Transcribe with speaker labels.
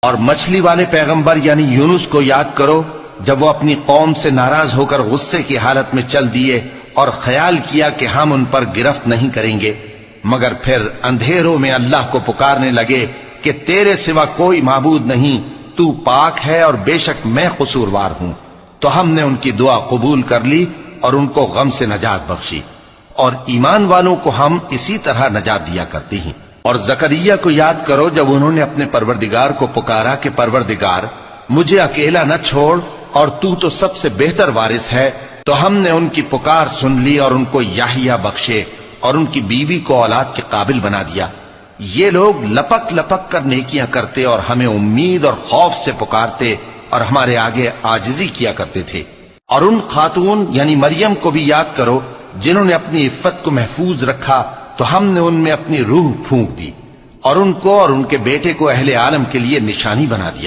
Speaker 1: اور مچھلی والے پیغمبر یعنی یونس کو یاد کرو جب وہ اپنی قوم سے ناراض ہو کر غصے کی حالت میں چل دیے اور خیال کیا کہ ہم ان پر گرفت نہیں کریں گے، مگر پھر اندھیروں میں اللہ کو پکارنے لگے کہ تیرے سوا کوئی معبود نہیں، تو پاک ہے اور بے شک میں قصوروار ہوں۔ تو ہم نے ان کی دعا قبول کر لی اور ان کو غم سے نجات بخشی، اور ایمان والوں کو ہم اسی طرح نجات دیا کرتے ہیں۔ اور زکریا کو یاد کرو جب انہوں نے اپنے پروردگار کو پکارا کہ پروردگار مجھے اکیلا نہ چھوڑ اور تو سب سے بہتر وارث ہے، تو ہم نے ان کی پکار سن لی اور ان کو یحییٰ بخشے اور ان کی بیوی کو اولاد کے قابل بنا دیا۔ یہ لوگ لپک لپک کر نیکیاں کرتے اور ہمیں امید اور خوف سے پکارتے اور ہمارے آگے عاجزی کیا کرتے تھے۔ اور ان خاتون یعنی مریم کو بھی یاد کرو جنہوں نے اپنی عفت کو محفوظ رکھا، تو ہم نے ان میں اپنی روح پھونک دی اور ان کو اور ان کے بیٹے کو اہل عالم کے لیے نشانی بنا دیا۔